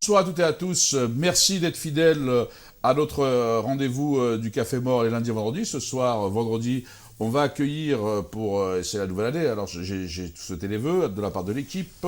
Bonsoir à toutes et à tous. Merci d'être fidèles à notre rendez-vous du Café Mort les lundis et vendredis. Ce soir, vendredi, on va accueillir c'est la nouvelle année, alors j'ai souhaité les vœux de la part de l'équipe,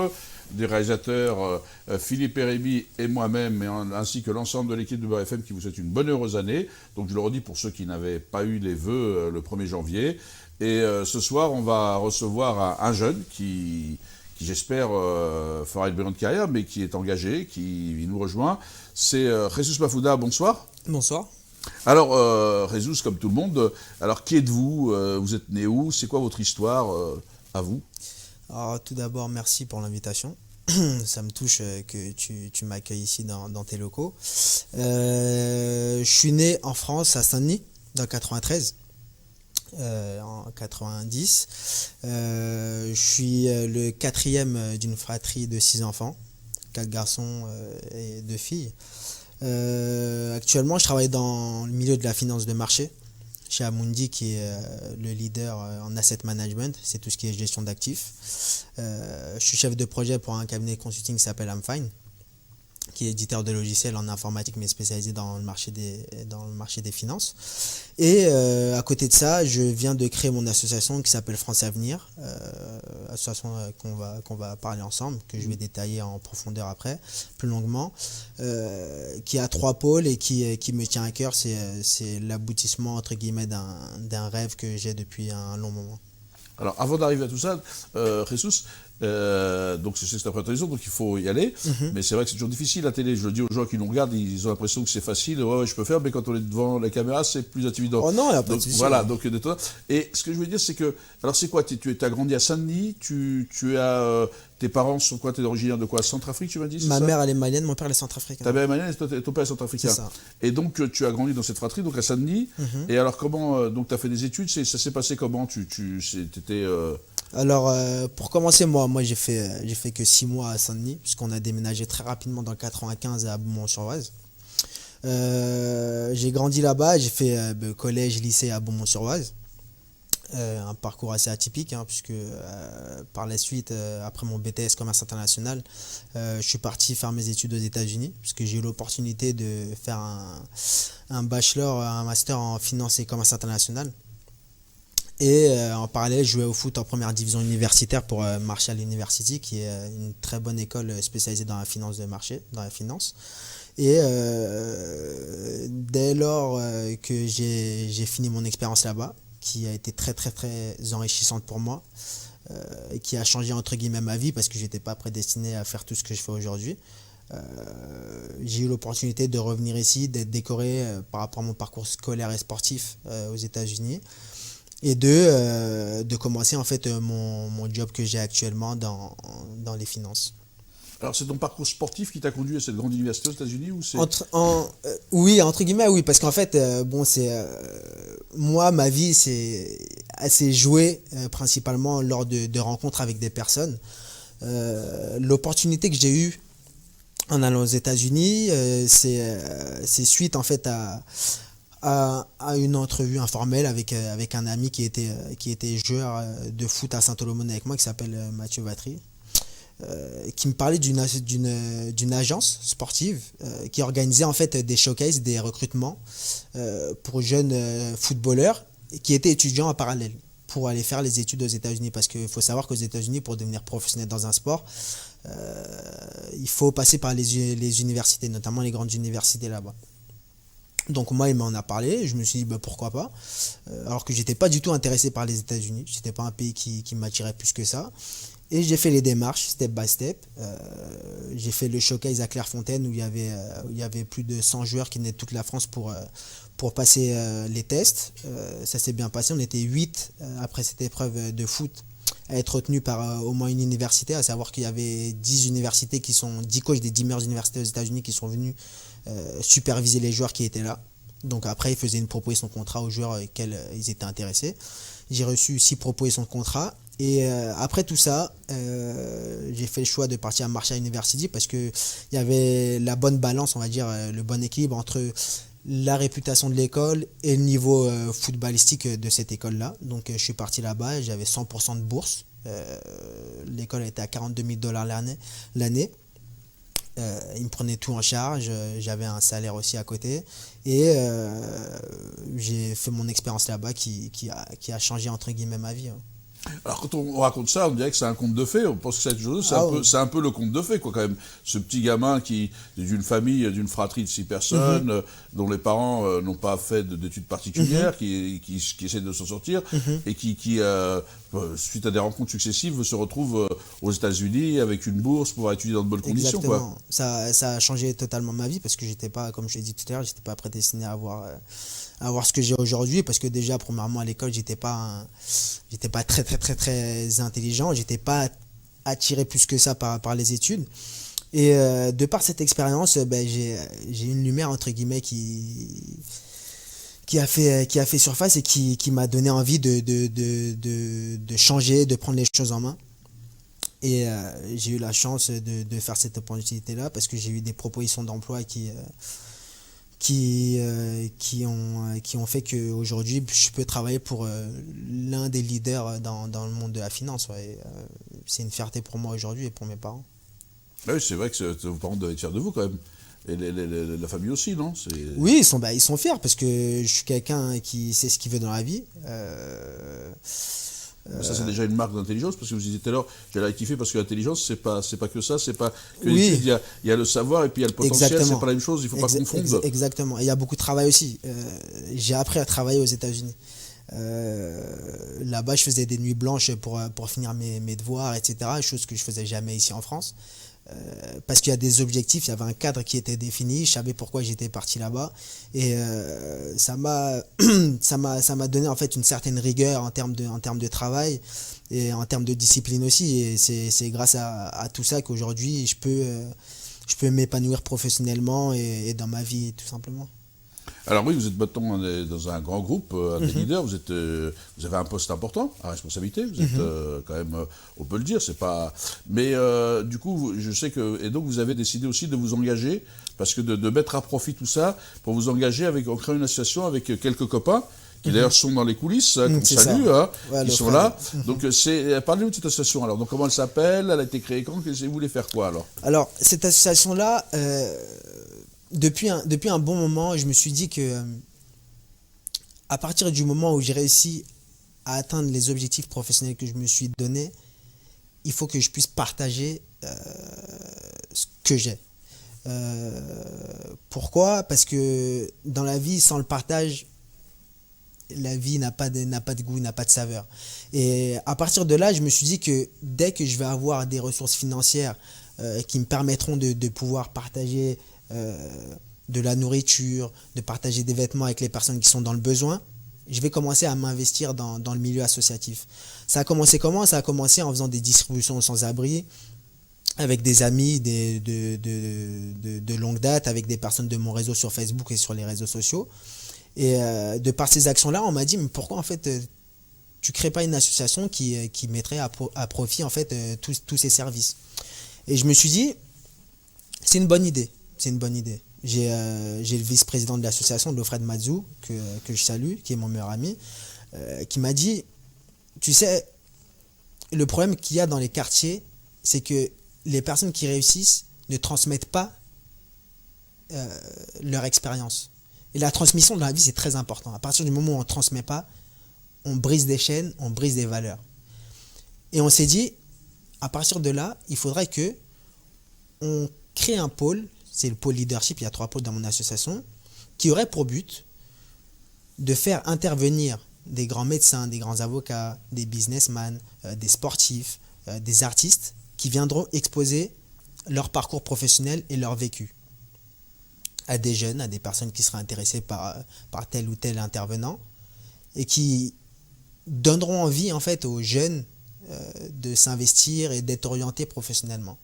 des réalisateurs Philippe et Rémi et moi-même, ainsi que l'ensemble de l'équipe de Beurre FM qui vous souhaite une bonne heureuse année. Donc je le redis pour ceux qui n'avaient pas eu les vœux le 1er janvier. Et ce soir, on va recevoir un jeune qui j'espère fera une brillante carrière, mais qui est engagé, qui nous rejoint. C'est Jesus Mafouda, bonsoir. Bonsoir. Alors, Jesus, comme tout le monde, alors qui êtes-vous? Vous êtes né où? C'est quoi votre histoire à vous? Alors, tout d'abord, merci pour l'invitation. Ça me touche que tu m'accueilles ici dans tes locaux. Je suis né en France, à Saint-Denis, dans le 93. En 90. Je suis le quatrième d'une fratrie de 6 enfants, 4 garçons et 2 filles. Actuellement, je travaille dans le milieu de la finance de marché chez Amundi, qui est le leader en asset management, c'est tout ce qui est gestion d'actifs. Je suis chef de projet pour un cabinet de consulting qui s'appelle Amfine, qui est éditeur de logiciels en informatique mais spécialisé dans le marché des finances. Et à côté de ça, je viens de créer mon association qui s'appelle France Avenir, association qu'on va parler ensemble, que je vais détailler en profondeur après, plus longuement, qui a 3 pôles et qui me tient à cœur. C'est l'aboutissement entre guillemets d'un rêve que j'ai depuis un long moment. Alors, avant d'arriver à tout ça, Jesus, donc c'est cette présentation, donc il faut y aller. Mais c'est vrai que c'est toujours difficile la télé. Je le dis aux gens qui nous regardent, ils ont l'impression que c'est facile. Ouais, je peux faire, mais quand on est devant la caméra, c'est plus intimidant. Oh non, il n'y a pas de souci. Voilà, donc et ce que je veux dire, c'est que, alors c'est quoi? Tu as grandi à Saint-Denis, tes parents sont quoi? Tu es originaire de quoi? Centrafrique, tu m'as dit? Ma mère, elle est malienne, mon père, il est centrafricain. Ta mère est malienne et ton père est centrafricain. C'est ça. Et donc, tu as grandi dans cette fratrie, donc à Saint-Denis. Et alors, comment, donc tu as fait des études, ça s'est passé comment? T'étais... Alors, pour commencer, moi j'ai fait que 6 mois à Saint-Denis, puisqu'on a déménagé très rapidement dans le 95 à Beaumont-sur-Oise. J'ai grandi là-bas, j'ai fait collège, lycée à Beaumont-sur-Oise. Un parcours assez atypique, puisque par la suite, après mon BTS commerce international, je suis parti faire mes études aux États-Unis, puisque j'ai eu l'opportunité de faire un bachelor, un master en finance et commerce international. Et en parallèle, je jouais au foot en première division universitaire pour Marshall University, qui est une très bonne école spécialisée dans la finance de marché, dans la finance. Et dès lors que j'ai fini mon expérience là-bas, qui a été très très très enrichissante pour moi, et qui a changé entre guillemets ma vie, parce que je n'étais pas prédestiné à faire tout ce que je fais aujourd'hui. J'ai eu l'opportunité de revenir ici, d'être décoré par rapport à mon parcours scolaire et sportif aux États-Unis, et de commencer en fait mon job que j'ai actuellement dans les finances. Alors c'est ton parcours sportif qui t'a conduit à cette grande université aux États-Unis ou c'est... Oui, entre guillemets, oui, parce qu'en fait, moi, ma vie, c'est assez joué principalement lors de rencontres avec des personnes. L'opportunité que j'ai eue en allant aux États-Unis, c'est suite en fait à une entrevue informelle avec un ami qui était joueur de foot à Saint-Olomone avec moi, qui s'appelle Mathieu Vatry, qui me parlait d'une agence sportive qui organisait en fait des showcases, des recrutements pour jeunes footballeurs qui étaient étudiants en parallèle pour aller faire les études aux États-Unis, parce qu'il faut savoir qu'aux États-Unis, pour devenir professionnel dans un sport, il faut passer par les universités, notamment les grandes universités là-bas. Donc moi, il m'en a parlé, je me suis dit pourquoi pas, alors que j'étais pas du tout intéressé par les États-Unis, c'était pas un pays qui m'attirait plus que ça. Et j'ai fait les démarches step by step. J'ai fait le showcase à Clairefontaine où il y avait plus de 100 joueurs qui venaient de toute la France pour passer les tests. Ça s'est bien passé, on était 8 après cette épreuve de foot à être retenus par au moins une université, à savoir qu'il y avait 10 universités 10 coachs des 10 meilleures universités aux États-Unis qui sont venus superviser les joueurs qui étaient là. Donc après, ils faisaient une proposition de contrat aux joueurs auxquels ils étaient intéressés. J'ai reçu 6 propositions de contrat. Et après tout ça, j'ai fait le choix de partir à Marshall University parce qu'il y avait la bonne balance, on va dire, le bon équilibre entre la réputation de l'école et le niveau footballistique de cette école-là. Donc je suis parti là-bas, j'avais 100% de bourse. L'école était à $42 000 l'année. Il me prenait tout en charge, j'avais un salaire aussi à côté. Et j'ai fait mon expérience là-bas qui a changé entre guillemets ma vie. Ouais. Alors quand on raconte ça, on dirait que c'est un conte de fées, on pense que c'est chose, c'est un peu le conte de fées, quoi, quand même. Ce petit gamin d'une famille, d'une fratrie de 6 personnes, dont les parents n'ont pas fait d'études particulières, qui essaient de s'en sortir, et suite à des rencontres successives, se retrouve aux États-Unis avec une bourse pour étudier dans de bonnes conditions. Exactement. Quoi. Ça a changé totalement ma vie parce que j'étais pas, comme je l'ai dit tout à l'heure, j'étais pas prédestiné à avoir ce que j'ai aujourd'hui, parce que déjà premièrement à l'école j'étais pas très très très très intelligent, j'étais pas attiré plus que ça par les études, et de par cette expérience j'ai une lumière entre guillemets qui a fait surface et qui m'a donné envie de changer, de prendre les choses en main. Et j'ai eu la chance de faire cette opportunité là parce que j'ai eu des propositions d'emploi qui ont fait qu'aujourd'hui, je peux travailler pour l'un des leaders dans le monde de la finance. Ouais. C'est une fierté pour moi aujourd'hui et pour mes parents. Oui, c'est vrai que vos parents doivent être fiers de vous quand même. Et la famille aussi, non? Oui, ils sont fiers parce que je suis quelqu'un qui sait ce qu'il veut dans la vie. Ça, c'est déjà une marque d'intelligence, parce que vous disiez tout à l'heure, j'allais rectifier, parce que l'intelligence, c'est pas que ça, c'est pas que l'étude, il y a le savoir et puis il y a le potentiel, c'est pas la même chose, il faut pas confondre. Exactement, et il y a beaucoup de travail aussi. J'ai appris à travailler aux États-Unis. Là-bas, je faisais des nuits blanches pour finir mes devoirs, etc. Chose que je faisais jamais ici en France. Parce qu'il y a des objectifs, il y avait un cadre qui était défini, je savais pourquoi j'étais parti là-bas, et ça m'a donné en fait une certaine rigueur en termes de travail et en termes de discipline aussi, et c'est grâce à tout ça qu'aujourd'hui je peux m'épanouir professionnellement et dans ma vie tout simplement. Alors oui, vous êtes maintenant dans un grand groupe, un des leaders, vous avez un poste important à responsabilité, vous êtes quand même, on peut le dire, c'est pas... Mais du coup, je sais que... Et donc vous avez décidé aussi de vous engager, parce que de mettre à profit tout ça, pour vous engager en créant une association avec quelques copains, qui d'ailleurs sont dans les coulisses, qu'on salue, ouais, qui sont là. Donc parlez-nous de cette association alors. Donc comment elle s'appelle, elle a été créée quand, vous voulez faire quoi alors? Alors cette association-là... Depuis un bon moment, je me suis dit que à partir du moment où j'ai réussi à atteindre les objectifs professionnels que je me suis donné, il faut que je puisse partager ce que j'ai. Pourquoi? Parce que dans la vie, sans le partage, la vie n'a pas de goût, n'a pas de saveur. Et à partir de là, je me suis dit que dès que je vais avoir des ressources financières qui me permettront de pouvoir partager de la nourriture, de partager des vêtements avec les personnes qui sont dans le besoin, je vais commencer à m'investir dans le milieu associatif. Ça a commencé comment? Ça a commencé en faisant des distributions aux sans-abri, avec des amis de longue date, avec des personnes de mon réseau sur Facebook et sur les réseaux sociaux. Et de par ces actions-là, on m'a dit, mais pourquoi en fait tu crées pas une association qui mettrait à profit en fait tous ces services? Et je me suis dit, c'est une bonne idée. C'est une bonne idée. J'ai le vice-président de l'association, Lofred Mazou, que je salue, qui est mon meilleur ami, qui m'a dit, tu sais, le problème qu'il y a dans les quartiers, c'est que les personnes qui réussissent ne transmettent pas leur expérience. Et la transmission de la vie, c'est très important. À partir du moment où on ne transmet pas, on brise des chaînes, on brise des valeurs. Et on s'est dit, à partir de là, il faudrait que on crée un pôle. C'est le pôle leadership, il y a 3 pôles dans mon association, qui aurait pour but de faire intervenir des grands médecins, des grands avocats, des businessmen, des sportifs, des artistes, qui viendront exposer leur parcours professionnel et leur vécu à des jeunes, à des personnes qui seraient intéressées par tel ou tel intervenant, et qui donneront envie en fait aux jeunes de s'investir et d'être orientés professionnellement.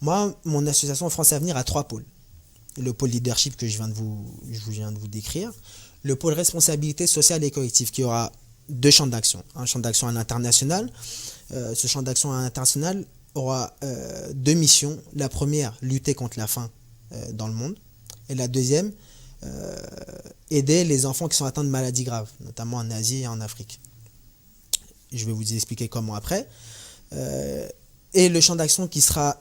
Moi, mon association France Avenir a 3 pôles. Le pôle leadership que je viens de vous décrire, le pôle responsabilité sociale et collective qui aura 2 champs d'action. Un champ d'action à l'international. Ce champ d'action à l'international aura 2 missions. La première, lutter contre la faim dans le monde. Et la deuxième, aider les enfants qui sont atteints de maladies graves, notamment en Asie et en Afrique. Je vais vous expliquer comment après. Et le champ d'action qui sera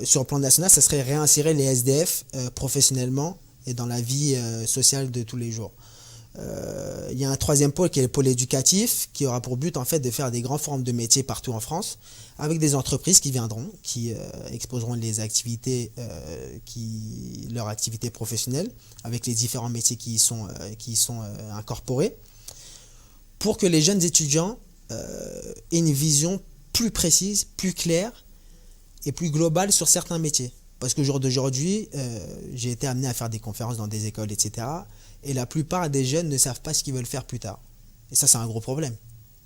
sur le plan national, ça serait réinsérer les SDF professionnellement et dans la vie sociale de tous les jours. Il y a un troisième pôle qui est le pôle éducatif, qui aura pour but en fait de faire des grands forums de métiers partout en France, avec des entreprises qui viendront, qui exposeront les activités, leurs activités professionnelles, avec les différents métiers qui y sont incorporés, pour que les jeunes étudiants aient une vision plus précise, plus claire et plus globale sur certains métiers. Parce qu'au jour d'aujourd'hui, j'ai été amené à faire des conférences dans des écoles, etc. Et la plupart des jeunes ne savent pas ce qu'ils veulent faire plus tard. Et ça, c'est un gros problème.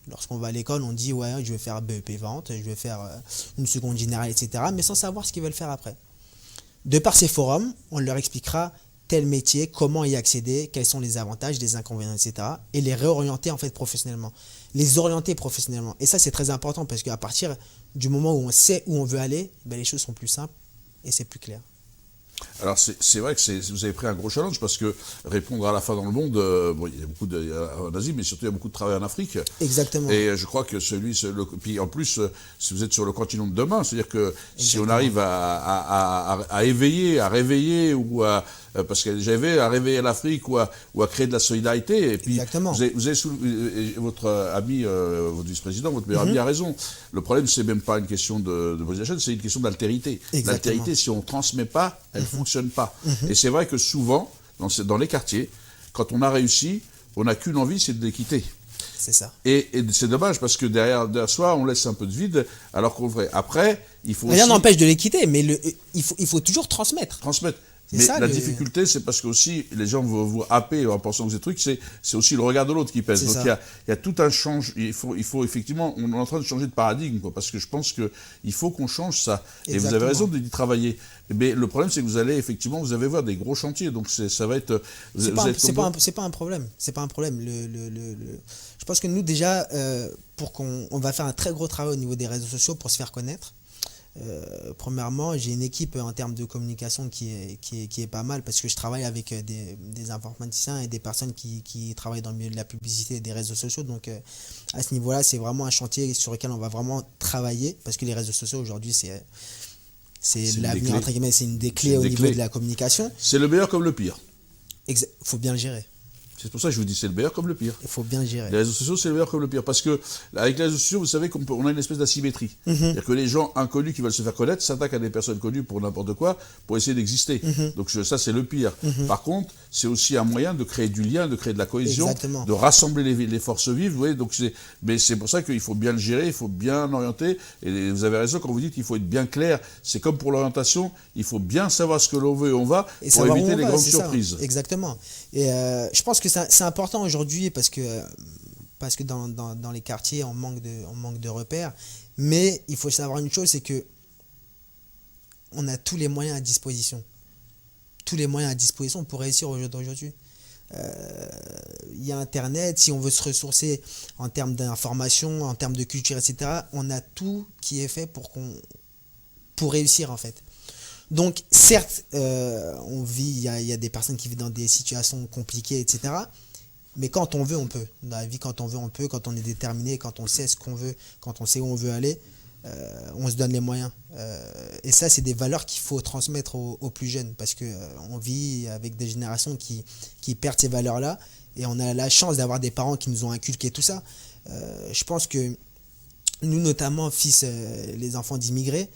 Lorsqu'on va à l'école, on dit « ouais, je vais faire BEP vente, je vais faire une seconde générale, etc. » mais sans savoir ce qu'ils veulent faire après. De par ces forums, on leur expliquera tel métier, comment y accéder, quels sont les avantages, les inconvénients, etc. Et les réorienter en fait professionnellement. Les orienter professionnellement. Et ça, c'est très important parce qu'à partir du moment où on sait où on veut aller, ben, les choses sont plus simples et c'est plus clair. Alors c'est vrai que vous avez pris un gros challenge parce que répondre à la faim dans le monde, bon, il y a beaucoup en Asie, mais surtout il y a beaucoup de travail en Afrique. Exactement. Et je crois que puis en plus, si vous êtes sur le continent de demain, c'est-à-dire que si on arrive à éveiller, à réveiller ou à parce qu'elle est déjà éveillée, à réveiller l'Afrique ou à créer de la solidarité. Et puis vous avez votre ami, votre vice-président, votre meilleur ami a raison. Le problème, c'est même pas une question de briser la chaîne, c'est une question d'altérité. L'altérité, si on ne transmet pas, elle ne fonctionne pas. Et c'est vrai que souvent, dans les quartiers, quand on a réussi, on n'a qu'une envie, c'est de les quitter. C'est ça. Et c'est dommage parce que derrière soi, on laisse un peu de vide, alors qu'on devrait. Après, il faut rien n'empêche de les quitter, mais il faut toujours transmettre. Mais la difficulté, c'est parce que aussi les gens vont vous happer en pensant que ces trucs, c'est aussi le regard de l'autre qui pèse. Donc il y a tout un changement. Il faut effectivement, on est en train de changer de paradigme, quoi, parce que je pense qu'il faut qu'on change ça. Exactement. Et vous avez raison d'y travailler. Mais le problème, c'est que vous allez voir des gros chantiers. Donc ça va être. C'est pas un problème. C'est pas un problème. Je pense que nous déjà, on va faire un très gros travail au niveau des réseaux sociaux pour se faire connaître. Premièrement, j'ai une équipe en termes de communication qui est pas mal parce que je travaille avec des informaticiens et des personnes qui travaillent dans le milieu de la publicité et des réseaux sociaux. Donc à ce niveau-là, c'est vraiment un chantier sur lequel on va vraiment travailler parce que les réseaux sociaux aujourd'hui, c'est l'avenir, entre guillemets, c'est une des clés au niveau de la communication. C'est le meilleur comme le pire. Faut bien le gérer. C'est pour ça que je vous dis, c'est le meilleur comme le pire. Il faut bien gérer. Les réseaux sociaux, c'est le meilleur comme le pire. Parce que, avec les réseaux sociaux, vous savez qu'on a une espèce d'asymétrie. C'est-à-dire que les gens inconnus qui veulent se faire connaître s'attaquent à des personnes connues pour n'importe quoi, pour essayer d'exister. Donc ça, c'est le pire. Par contre, c'est aussi un moyen de créer du lien, de créer de la cohésion, de rassembler les forces vives. Vous voyez, mais c'est pour ça qu'il faut bien le gérer, il faut bien orienter. Et vous avez raison quand vous dites qu'il faut être bien clair. C'est comme pour l'orientation, il faut bien savoir ce que l'on veut et on va pour éviter les grandes surprises. Exactement. Et je pense que c'est important aujourd'hui parce que dans les quartiers, on manque de repères. Mais il faut savoir une chose, c'est que on a tous les moyens à disposition. Tous les moyens à disposition pour réussir aujourd'hui. Il y a Internet, si on veut se ressourcer en termes d'information, en termes de culture, etc., on a tout qui est fait pour réussir en fait. Donc certes, il y a des personnes qui vivent dans des situations compliquées, etc., mais quand on veut, on peut. Dans la vie, quand on veut, on peut. Quand on est déterminé, quand on sait ce qu'on veut, quand on sait où on veut aller, on se donne les moyens. Et ça, c'est des valeurs qu'il faut transmettre aux plus jeunes parce qu'on vit avec des générations qui perdent ces valeurs-là et on a la chance d'avoir des parents qui nous ont inculqué tout ça. Je pense que nous, notamment, les enfants d'immigrés,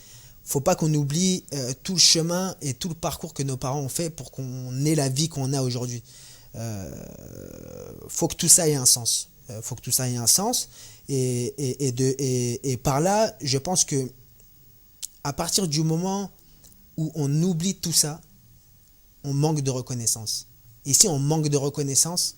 faut pas qu'on oublie tout le chemin et tout le parcours que nos parents ont fait pour qu'on ait la vie qu'on a aujourd'hui. Faut que tout ça ait un sens. Et par là, je pense que à partir du moment où on oublie tout ça, on manque de reconnaissance. Et si on manque de reconnaissance,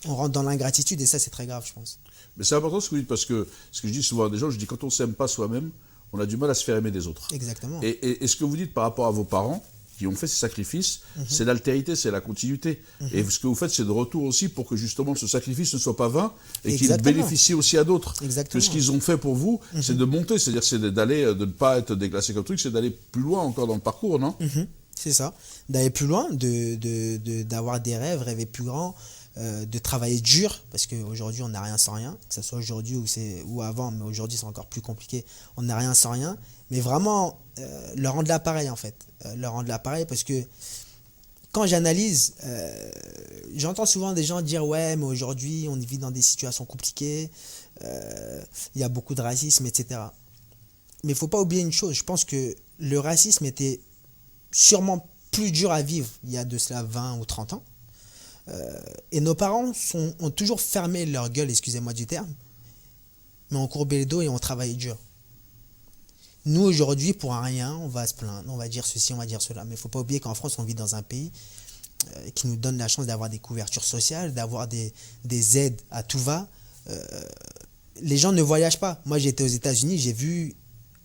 on rentre dans l'ingratitude et ça, c'est très grave, je pense. Mais c'est important ce que vous dites parce que ce que je dis souvent à des gens, je dis quand on ne s'aime pas soi-même, on a du mal à se faire aimer des autres. Exactement. Et ce que vous dites par rapport à vos parents, qui ont fait ces sacrifices, c'est l'altérité, c'est la continuité. Et ce que vous faites, c'est de retour aussi pour que justement ce sacrifice ne soit pas vain et qu'il bénéficie aussi à d'autres. Que ce qu'ils ont fait pour vous, c'est de monter, c'est-à-dire c'est d'aller, de ne pas être déclassé comme truc, c'est d'aller plus loin encore dans le parcours, non ? C'est ça, d'aller plus loin, d'avoir des rêves, rêver plus grand, de travailler dur, parce qu'aujourd'hui on n'a rien sans rien, que ce soit aujourd'hui ou avant, mais aujourd'hui c'est encore plus compliqué, on n'a rien sans rien, mais vraiment leur rendre l'appareil en fait, leur rendre l'appareil parce que quand j'analyse, j'entends souvent des gens dire ouais mais aujourd'hui on vit dans des situations compliquées, il y a beaucoup de racisme, etc. Mais il ne faut pas oublier une chose, je pense que le racisme était sûrement plus dur à vivre il y a de cela 20 ou 30 ans. Et nos parents ont toujours fermé leur gueule, excusez-moi du terme, mais ont courbé le dos et ont travaillé dur. Nous aujourd'hui, pour un rien, on va se plaindre, on va dire ceci, on va dire cela. Mais il ne faut pas oublier qu'en France, on vit dans un pays qui nous donne la chance d'avoir des couvertures sociales, d'avoir des aides à tout va. Les gens ne voyagent pas. Moi, j'ai été aux États-Unis, j'ai vu,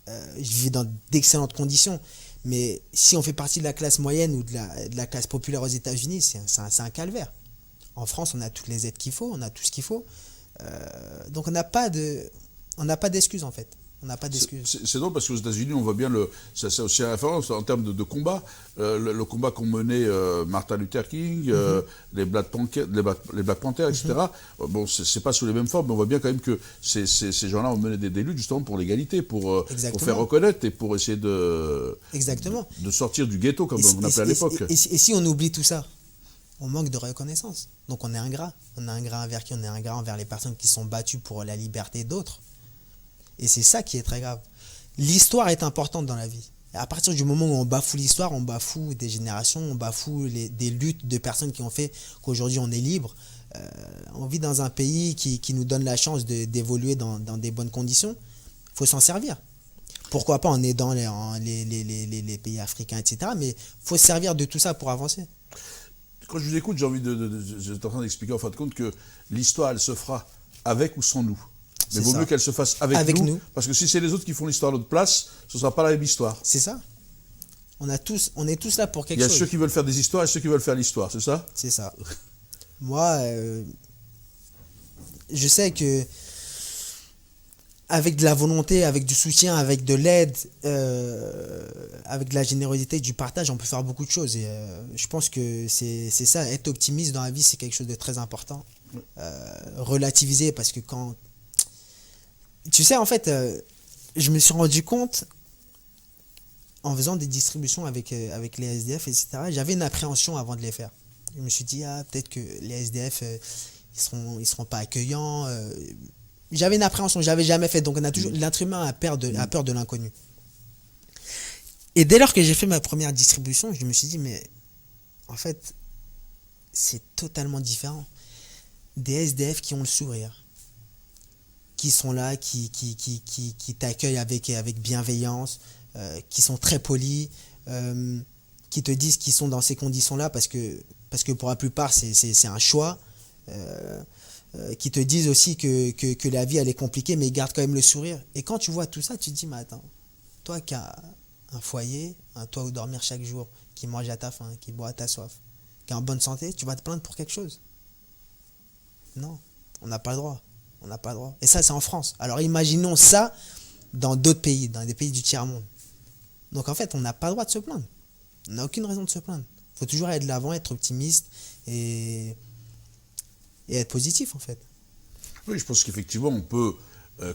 je vis dans d'excellentes conditions. Mais si on fait partie de la classe moyenne ou de la classe populaire aux États-Unis, c'est un calvaire. En France, on a toutes les aides qu'il faut, on a tout ce qu'il faut. Donc on n'a pas d'excuses en fait. On n'a pas d'excuses. C'est drôle parce qu'aux États-Unis, on voit bien c'est aussi une référence en termes de combat. Le combat qu'ont mené Martin Luther King, les Black Panthers, etc. Bon, c'est pas sous les mêmes formes, mais on voit bien quand même que ces gens-là ont mené des luttes justement pour l'égalité, pour faire reconnaître et pour essayer de sortir du ghetto, comme on appelait à l'époque. Et si on oublie tout ça, on manque de reconnaissance. Donc on est ingrat. On est ingrat envers qui? On est ingrat envers les personnes qui sont battues pour la liberté d'autres. Et c'est ça qui est très grave. L'histoire est importante dans la vie. Et à partir du moment où on bafoue l'histoire, on bafoue des générations, on bafoue des luttes de personnes qui ont fait qu'aujourd'hui on est libre. On vit dans un pays qui nous donne la chance d'évoluer dans des bonnes conditions. Il faut s'en servir. Pourquoi pas en aidant les pays africains, etc. Mais il faut se servir de tout ça pour avancer. Quand je vous écoute, j'étais en train d'expliquer en fin de compte que l'histoire, elle se fera avec ou sans nous. Mais vaut mieux qu'elle se fasse avec nous, parce que si c'est les autres qui font l'histoire à notre place, ce ne sera pas la même histoire. C'est ça. On est tous là pour quelque chose. Il y a ceux qui veulent faire des histoires et ceux qui veulent faire l'histoire, c'est ça? C'est ça. Moi, je sais que avec de la volonté, avec du soutien, avec de l'aide, avec de la générosité, du partage, on peut faire beaucoup de choses. Et je pense que c'est ça, être optimiste dans la vie, c'est quelque chose de très important. Relativiser, parce que quand... Tu sais, en fait, je me suis rendu compte, en faisant des distributions avec les SDF, etc., j'avais une appréhension avant de les faire. Je me suis dit, peut-être que les SDF, ils seront pas accueillants. J'avais une appréhension, j'avais jamais fait. Donc, l'être humain a peur de l'inconnu. Et dès lors que j'ai fait ma première distribution, je me suis dit, mais en fait, c'est totalement différent. Des SDF qui ont le sourire, qui sont là, qui t'accueillent avec bienveillance, qui sont très polis, qui te disent qu'ils sont dans ces conditions-là parce que pour la plupart, c'est un choix, qui te disent aussi que la vie, elle est compliquée, mais ils gardent quand même le sourire. Et quand tu vois tout ça, tu te dis, mais attends, toi qui as un foyer, un toit où dormir chaque jour, qui mange à ta faim, qui boit à ta soif, qui est en bonne santé, tu vas te plaindre pour quelque chose? Non, on n'a pas le droit. On n'a pas le droit. Et ça, c'est en France. Alors imaginons ça dans d'autres pays, dans des pays du tiers-monde. Donc en fait, on n'a pas le droit de se plaindre. On n'a aucune raison de se plaindre. Il faut toujours aller de l'avant, être optimiste et être positif en fait. Oui, je pense qu'effectivement, on peut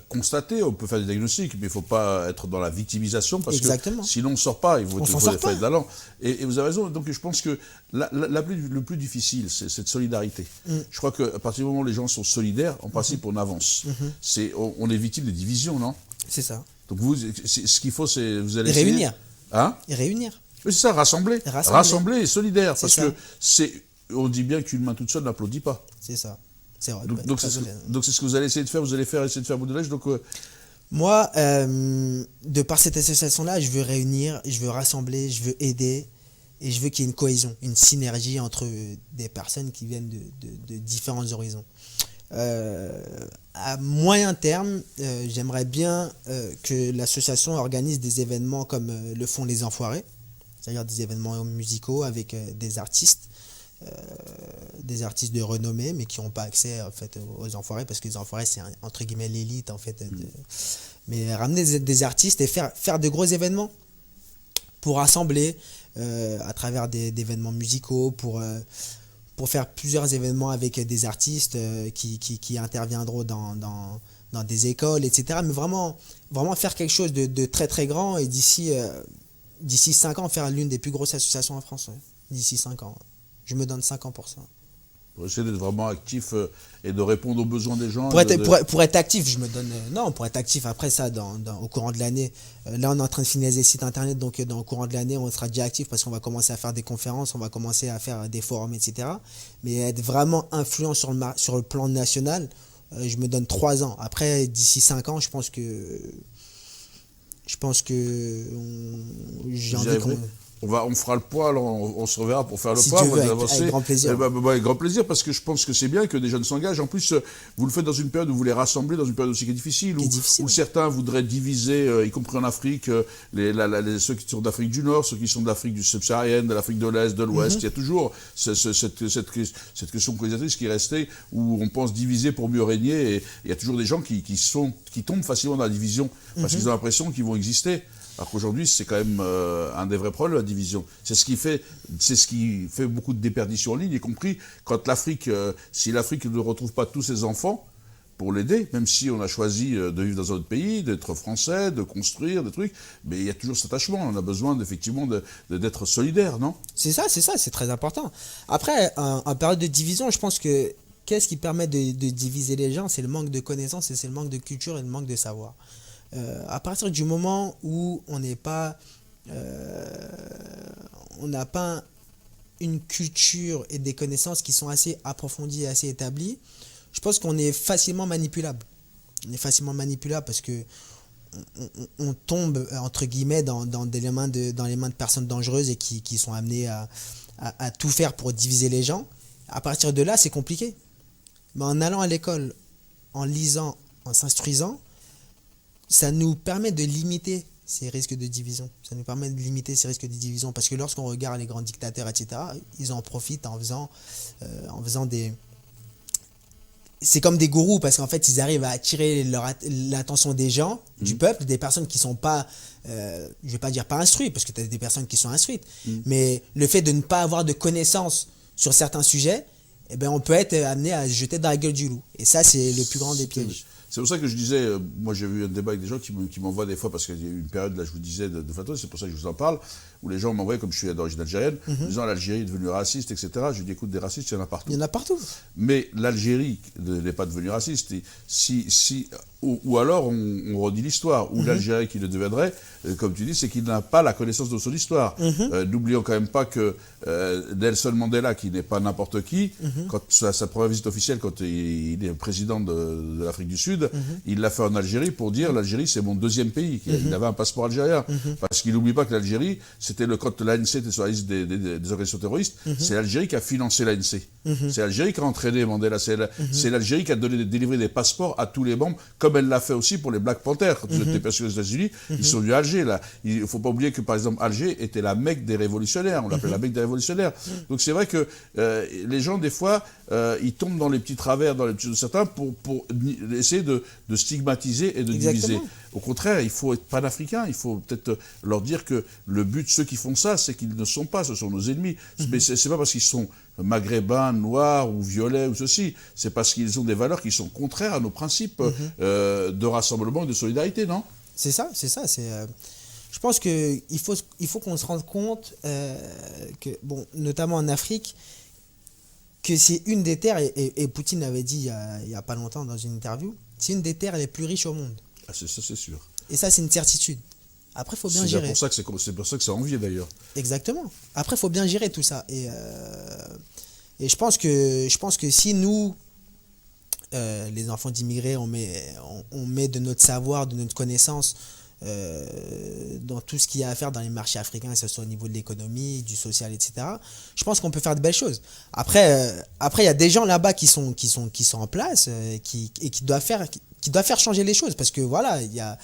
constater, on peut faire des diagnostics, mais il ne faut pas être dans la victimisation, parce Exactement. que sinon on ne sort pas, il faut faire de l'allant. Et vous avez raison, donc je pense que le plus difficile, c'est cette solidarité. Je crois qu'à partir du moment où les gens sont solidaires, en principe, on avance. On est victime des divisions, non? C'est ça. Donc ce qu'il faut, c'est vous allez réunir. Hein? Et réunir. Oui, c'est ça, rassembler et solidaire, parce que on dit bien qu'une main toute seule n'applaudit pas. C'est ça. C'est vrai. Donc c'est ce que vous allez essayer de faire, essayer de faire bout de neige. Donc, moi, de par cette association-là, je veux réunir, je veux rassembler, je veux aider, et je veux qu'il y ait une cohésion, une synergie entre des personnes qui viennent de différents horizons. À moyen terme, j'aimerais bien que l'association organise des événements comme le font les Enfoirés, c'est-à-dire des événements musicaux avec des artistes de renommée, mais qui n'ont pas accès en fait aux Enfoirés, parce que les Enfoirés, c'est entre guillemets l'élite en fait. Mais ramener des artistes et faire de gros événements pour rassembler à travers des événements musicaux, pour faire plusieurs événements avec des artistes qui interviendront dans des écoles, etc. Mais vraiment, vraiment faire quelque chose de très très grand et d'ici 5 ans, faire l'une des plus grosses associations en France. Ouais. D'ici 5 ans. Je me donne 5 ans pour ça. Pour essayer d'être vraiment actif et de répondre aux besoins des gens. Pour être actif, je me donne. Non, pour être actif, après ça, au courant de l'année. Là, on est en train de finaliser le site internet, donc au courant de l'année, on sera déjà actif parce qu'on va commencer à faire des conférences, on va commencer à faire des forums, etc. Mais être vraiment influent sur le plan national, je me donne 3 ans. Après, d'ici 5 ans, je pense que j'ai envie qu'on. On fera le point, alors on se reverra pour faire le Si point. tu veux, avec grand plaisir. Avec grand plaisir, parce que je pense que c'est bien que des jeunes s'engagent. En plus, vous le faites dans une période où vous les rassemblez, dans une période aussi qui est difficile, où certains voudraient diviser, y compris en Afrique, ceux qui sont d'Afrique du Nord, ceux qui sont d'Afrique subsaharienne, de l'Afrique de l'Est, de l'Ouest. Il y a toujours cette question colonisatrice qui est restée, où on pense diviser pour mieux régner, et il y a toujours des gens qui tombent facilement dans la division, parce qu'ils ont l'impression qu'ils vont exister. Alors qu'aujourd'hui, c'est quand même un des vrais problèmes, la division. C'est ce qui fait beaucoup de déperditions en ligne, y compris quand si l'Afrique ne retrouve pas tous ses enfants pour l'aider, même si on a choisi de vivre dans un autre pays, d'être français, de construire des trucs, mais il y a toujours cet attachement. On a besoin effectivement d'être solidaire, non ? C'est ça, c'est très important. Après, en période de division, je pense que qu'est-ce qui permet de diviser les gens ? C'est le manque de connaissances et c'est le manque de culture et le manque de savoir. À partir du moment où on n'a pas une culture et des connaissances qui sont assez approfondies et assez établies, je pense qu'on est facilement manipulable. On est facilement manipulable parce que on tombe, entre guillemets, dans les mains de personnes dangereuses et qui sont amenées à tout faire pour diviser les gens. À partir de là, c'est compliqué. Mais en allant à l'école, en lisant, en s'instruisant, ça nous permet de limiter ces risques de division. Ça nous permet de limiter ces risques de division parce que lorsqu'on regarde les grands dictateurs, etc., ils en profitent en faisant des... C'est comme des gourous parce qu'en fait, ils arrivent à attirer l'attention des gens, du peuple, des personnes qui ne sont pas, je ne vais pas dire pas instruites, parce que tu as des personnes qui sont instruites, mais le fait de ne pas avoir de connaissances sur certains sujets, eh ben, on peut être amené à se jeter dans la gueule du loup. Et ça, c'est le plus grand des pièges. C'est pour ça que je disais, moi j'ai eu un débat avec des gens qui m'envoient des fois, parce qu'il y a eu une période, là je vous disais, de photos, c'est pour ça que je vous en parle, où les gens m'envoyaient, comme je suis d'origine algérienne, en disant l'Algérie est devenue raciste, etc. Je lui dis, écoute, des racistes, il y en a partout. Il y en a partout. Mais l'Algérie n'est pas devenue raciste. Ou alors on redit l'histoire, ou l'Algérie qui le deviendrait, comme tu dis, c'est qu'il n'a pas la connaissance de son histoire. N'oublions quand même pas que Nelson Mandela, qui n'est pas n'importe qui, quand sa première visite officielle, quand il est président de l'Afrique du Sud, il l'a fait en Algérie pour dire l'Algérie c'est mon deuxième pays. Il avait un passeport algérien. Parce qu'il n'oublie pas que l'Algérie, c'était quand l'ANC était sur la liste des organisations terroristes, c'est l'Algérie qui a financé l'ANC. C'est l'Algérie qui a entraîné Mandela. C'est l'Algérie qui a délivré des passeports à tous les membres, comme elle l'a fait aussi pour les Black Panthers. Quand vous étiez persuadés aux États-Unis, ils sont du Alger. Là. Il ne faut pas oublier que, par exemple, Alger était la Mecque des révolutionnaires. On l'appelait la Mecque des révolutionnaires. Donc c'est vrai que les gens, des fois, ils tombent dans les petits travers, dans les petits de certains, pour essayer de stigmatiser et de diviser. Au contraire, il faut être panafricain. Il faut peut-être leur dire que le but de ceux qui font ça, c'est qu'ils ne sont pas, ce sont nos ennemis. Mais c'est pas parce qu'ils sont maghrébins, noirs ou violets ou ceci. C'est parce qu'ils ont des valeurs qui sont contraires à nos principes de rassemblement et de solidarité, non ? C'est ça. Je pense qu'il faut qu'on se rende compte que, bon, notamment en Afrique, que c'est une des terres, et Poutine l'avait dit il y a pas longtemps dans une interview, c'est une des terres les plus riches au monde. Ah, ça, c'est sûr. Et ça, c'est une certitude. Après, il faut bien gérer. C'est pour ça que c'est envié, d'ailleurs. Exactement. Après, il faut bien gérer tout ça. Et je pense que si nous, les enfants d'immigrés, on met de notre savoir, de notre connaissance dans tout ce qu'il y a à faire dans les marchés africains, que ce soit au niveau de l'économie, du social, etc., je pense qu'on peut faire de belles choses. Après, il y a des gens là-bas qui sont en place et qui doivent faire changer les choses, parce que voilà, il y a,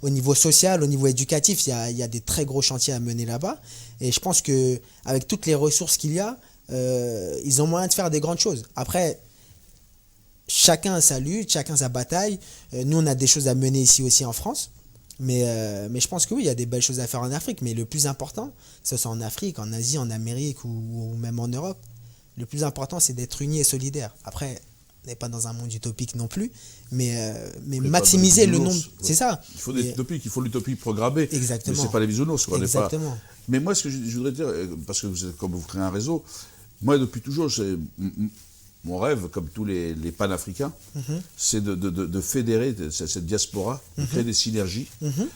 au niveau social, au niveau éducatif, il y a des très gros chantiers à mener là-bas, et je pense qu'avec toutes les ressources qu'il y a, ils ont moyen de faire des grandes choses. Après, chacun a sa lutte, chacun sa bataille. Nous, on a des choses à mener ici aussi en France, mais je pense que oui, il y a des belles choses à faire en Afrique, mais le plus important, que ce soit en Afrique, en Asie, en Amérique ou même en Europe, Le plus important, c'est d'être unis et solidaires. Après, on n'est pas dans un monde utopique non plus, mais maximiser le nombre. C'est ça. Il faut des utopiques, il faut l'utopie programmée. Exactement. Mais c'est pas les bisounours, quoi. Exactement. Mais moi, ce que je voudrais dire, parce que comme vous créez un réseau, moi, depuis toujours, mon rêve, comme tous les panafricains, c'est de fédérer cette diaspora, de créer des synergies.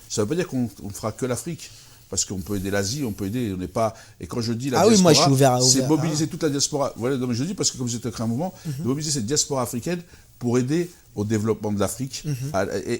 Ça ne veut pas dire qu'on ne fera que l'Afrique. Parce qu'on peut aider l'Asie, on peut aider, on n'est pas... Et quand je dis la diaspora, moi, je suis ouvert. C'est mobiliser toute la diaspora. Voilà, non, mais je dis parce que comme j'étais créé un mouvement, de mobiliser cette diaspora africaine pour aider au développement de l'Afrique.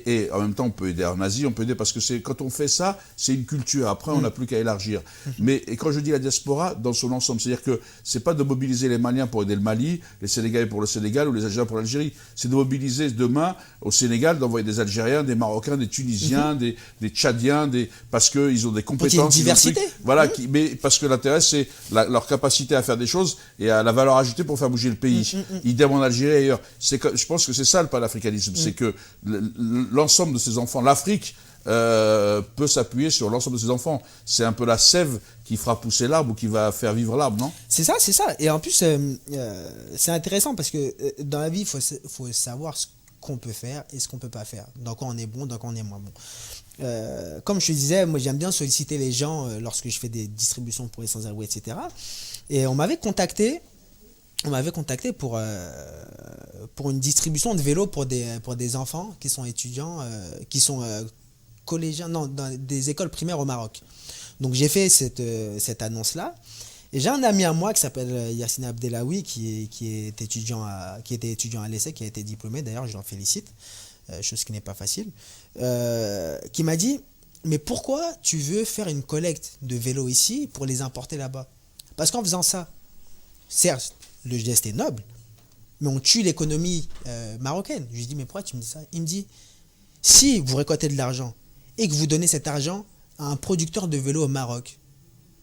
Et en même temps, on peut aider en Asie, on peut aider parce que quand on fait ça, c'est une culture. Après, on n'a plus qu'à élargir. Et quand je dis la diaspora, dans son ensemble, c'est-à-dire que c'est pas de mobiliser les Maliens pour aider le Mali, les Sénégalais pour le Sénégal ou les Algériens pour l'Algérie. C'est de mobiliser demain au Sénégal, d'envoyer des Algériens, des Marocains, des Tunisiens, des Tchadiens, parce qu'ils ont des compétences. Il y a une diversité. Voilà, mais parce que l'intérêt, c'est leur capacité à faire des choses et à la valeur ajoutée pour faire bouger le pays. Idem en Algérie et ailleurs. Je pense que c'est ça le panafricanisme, c'est que l'ensemble de ces enfants, l'Afrique peut s'appuyer sur l'ensemble de ses enfants. C'est un peu la sève qui fera pousser l'arbre ou qui va faire vivre l'arbre, non? C'est ça. Et en plus, c'est intéressant parce que dans la vie, il faut savoir ce qu'on peut faire et ce qu'on peut pas faire. Dans quoi on est bon, dans quoi on est moins bon. Comme je te disais, moi j'aime bien solliciter les gens lorsque je fais des distributions pour les sans-abri, etc. Et on m'avait contacté pour une distribution de vélos pour des enfants qui sont étudiants, qui sont collégiens, non, dans des écoles primaires au Maroc. Donc j'ai fait cette annonce-là. Et j'ai un ami à moi qui s'appelle Yassine Abdelawi, qui était étudiant à l'ESSEC, qui a été diplômé, d'ailleurs, je l'en félicite, chose qui n'est pas facile, qui m'a dit, mais pourquoi tu veux faire une collecte de vélos ici pour les importer là-bas? Parce qu'en faisant ça, certes, le geste est noble, mais on tue l'économie marocaine. Je lui dis, mais pourquoi tu me dis ça? Il me dit, si vous récoltez de l'argent et que vous donnez cet argent à un producteur de vélos au Maroc,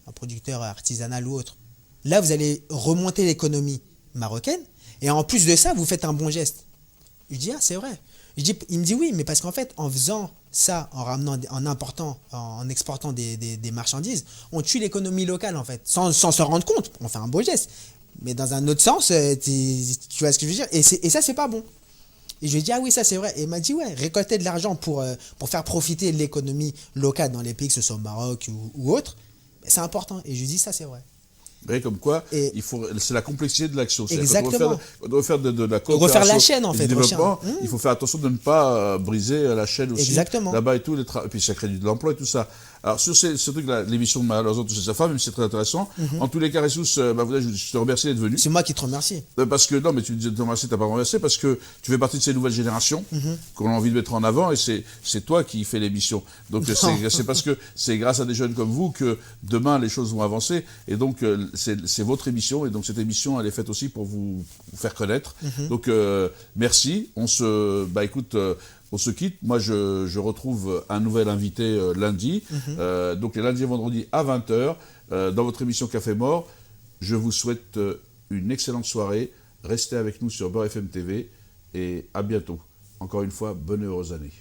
un producteur artisanal ou autre, là, vous allez remonter l'économie marocaine et en plus de ça, vous faites un bon geste. Je dis, ah, c'est vrai. Il me dit, oui, mais parce qu'en fait, en faisant ça, en ramenant, en important, en exportant des marchandises, on tue l'économie locale, en fait, sans se rendre compte. On fait un beau geste. Mais dans un autre sens, tu vois ce que je veux dire? Et ça, c'est pas bon. Et je lui ai dit, ah oui, ça c'est vrai. Et il m'a dit, ouais, récolter de l'argent pour faire profiter de l'économie locale dans les pays, que ce soit au Maroc ou autre, c'est important. Et je lui ai dit, ça c'est vrai. Oui, comme quoi, c'est la complexité de l'action. Exactement. Quand on veut faire de la coopération, refaire la chaîne, en fait, du développement, il faut faire attention de ne pas briser la chaîne aussi. Exactement. Là-bas et tout, et puis ça crée de l'emploi et tout ça. Alors sur ce truc-là, l'émission de malheureusement toucher sa femme, même si c'est très intéressant. En tous les cas, Ressus, je te remercie d'être venu. C'est moi qui te remercie. Parce que, non, mais tu te remercies, t'as pas remercié, parce que tu fais partie de ces nouvelles générations qu'on a envie de mettre en avant, et c'est toi qui fais l'émission. Donc c'est parce que c'est grâce à des jeunes comme vous que demain les choses vont avancer, et donc c'est votre émission, et donc cette émission, elle est faite aussi pour vous faire connaître. Donc merci, on se quitte. Moi, je retrouve un nouvel invité lundi. Donc, les lundis et vendredis à 20h, dans votre émission Café Mort. Je vous souhaite une excellente soirée. Restez avec nous sur Beurre FM TV. Et à bientôt. Encore une fois, bonne et heureuse année.